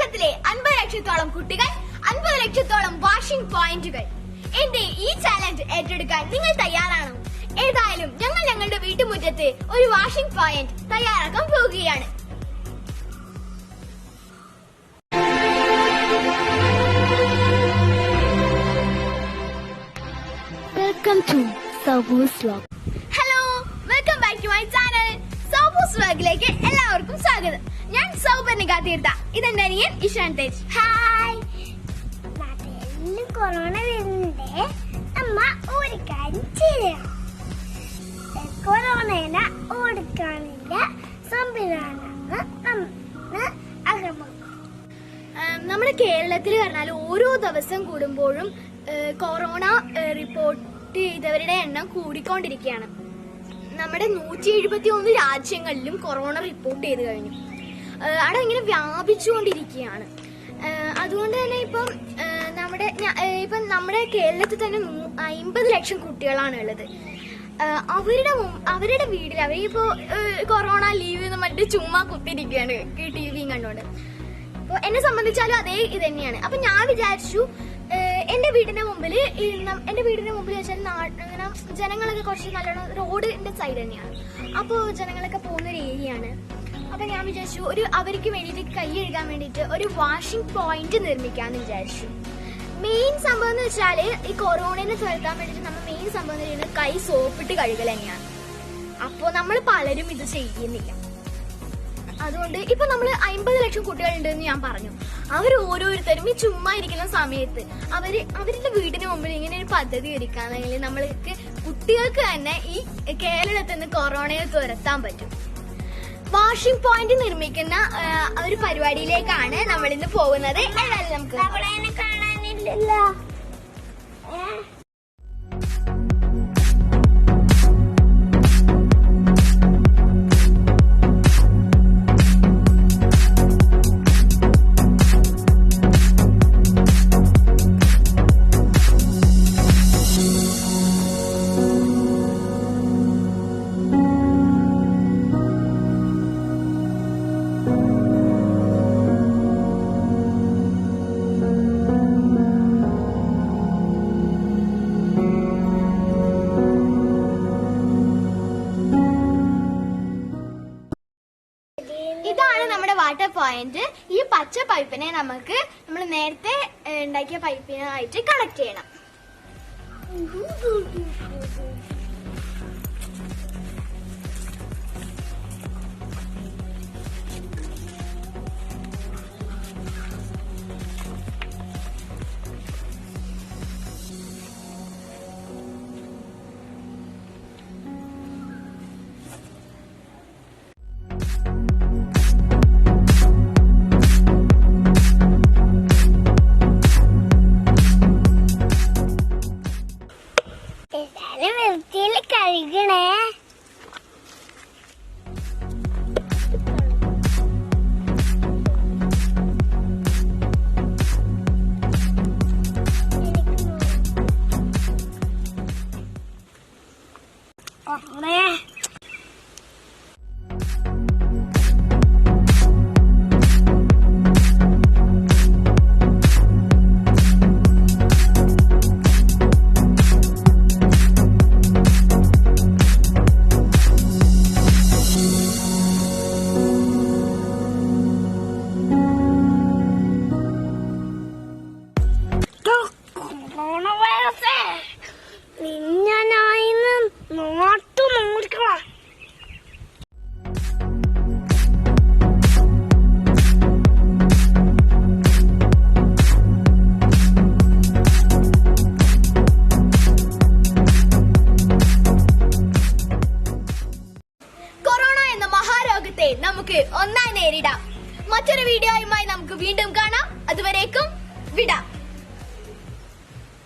കേരളത്തിലെ 50 ലക്ഷത്തോളം കുട്ടികൾ, 50 ലക്ഷത്തോളം വാഷിംഗ് പോയിന്റുകൾ. എന്റെ ഈ ചാലഞ്ച് ഏറ്റെടുക്കാൻ നിങ്ങൾ തയ്യാറാണോ? ഏതായാലും ഞങ്ങൾ ഞങ്ങളുടെ വീട്ടുമുറ്റത്ത് ഒരു വാഷിംഗ് പോയിന്റ് തയ്യാറാക്കാൻ പോവുകയാണ്. Welcome to Saubus vlog. Hello, welcome back to my channel Saubus വ്ലോഗിലേക്ക് എല്ലാവർക്കും സ്വാഗതം. ഞാൻ സൗബർണിക തീർത്ത, ഇതെന്റെ അനിയൻ ഇഷാൻ തേജ്. ഹായ്. നാട്ടിൽ കൊറോണ വരുന്നുണ്ട്. അമ്മ ഒരു കാര്യം ചെയ്യണം. കൊറോണേനെ ഓടിക്കാനുള്ള സംവിധാനമാണ് നമ്മുടെ കേരളത്തിൽ പറഞ്ഞാൽ ഓരോ ദിവസം കൂടുമ്പോഴും കൊറോണ റിപ്പോർട്ട് ചെയ്തവരുടെ എണ്ണം കൂടിക്കൊണ്ടിരിക്കുകയാണ്. നമ്മുടെ 171 രാജ്യങ്ങളിലും കൊറോണ റിപ്പോർട്ട് ചെയ്ത് കഴിഞ്ഞു. അവിടെ ഇങ്ങനെ വ്യാപിച്ചുകൊണ്ടിരിക്കുകയാണ്. അതുകൊണ്ട് തന്നെ ഇപ്പം നമ്മുടെ കേരളത്തിൽ തന്നെ 50 ലക്ഷം കുട്ടികളാണ് ഉള്ളത്. അവരുടെ വീട്ടിൽ അവരിപ്പോ കൊറോണ ലീവ് എന്ന് പറഞ്ഞിട്ട് ചുമ്മാ കുത്തിരിക്കുകയാണ് ടിവിയും കണ്ടോണ്ട്. അപ്പൊ എന്നെ സംബന്ധിച്ചാലും അതേ ഇത് തന്നെയാണ്. അപ്പൊ ഞാൻ വിചാരിച്ചു എന്റെ വീടിന്റെ മുമ്പിൽ വെച്ചാൽ ഇങ്ങനെ ജനങ്ങളൊക്കെ കുറച്ച് നല്ലോണം റോഡിന്റെ സൈഡ് തന്നെയാണ്. അപ്പോൾ ജനങ്ങളൊക്കെ പോകുന്ന ഒരു ഏരിയയാണ്. അപ്പൊ ഞാൻ വിചാരിച്ചു അവർക്ക് വേണ്ടിയിട്ട് കൈ കഴുകാൻ വേണ്ടിയിട്ട് ഒരു വാഷിംഗ് പോയിന്റ് നിർമ്മിക്കാന്ന് വിചാരിച്ചു. മെയിൻ സംഭവം എന്ന് വെച്ചാല് ഈ കൊറോണയെ തുരത്താൻ വേണ്ടിയിട്ട് നമ്മൾ മെയിൻ സംഭവം എന്ന് പറയുന്നത് കൈ സോപ്പിട്ട് കഴുകൽ തന്നെയാണ്. അപ്പോൾ നമ്മൾ പലരും ഇത് ചെയ്യുന്നില്ല. അതുകൊണ്ട് ഇപ്പൊ നമ്മൾ 50 ലക്ഷം കുട്ടികളുണ്ടെന്ന് ഞാൻ പറഞ്ഞു. അവർ ഓരോരുത്തരും ഈ ചുമ്മാ ഇരിക്കുന്ന സമയത്ത് അവരുടെ വീടിന് മുമ്പിൽ ഇങ്ങനെ ഒരു പദ്ധതി ഒരുക്കാന്നെങ്കിൽ നമ്മൾക്ക് കുട്ടികൾക്ക് തന്നെ ഈ കേരളത്തിൽ നിന്ന് കൊറോണയെ തുരത്താൻ പറ്റും. വാഷിംഗ് പോയിന്റ് നിർമ്മിക്കുന്ന ഒരു പരിപാടിയിലേക്കാണ് നമ്മൾ ഇന്ന് പോകുന്നത്. ഏതായാലും നമുക്ക് കാണാനില്ലല്ലോ. ഇതാണ് നമ്മുടെ വാട്ടർ പോയിന്റ്. ഈ പച്ച പൈപ്പിനെ നമ്മൾ നേരത്തെ ഉണ്ടാക്കിയ പൈപ്പിനായിട്ട് കണക്ട് ചെയ്യണം. വൃത്തിയിൽ കഴുകണേ. നമുക്ക് ഒന്നായി നേരിടാം. മറ്റൊരു വീഡിയോയുമായി നമുക്ക് വീണ്ടും കാണാം. അതുവരേക്കും വിടാം.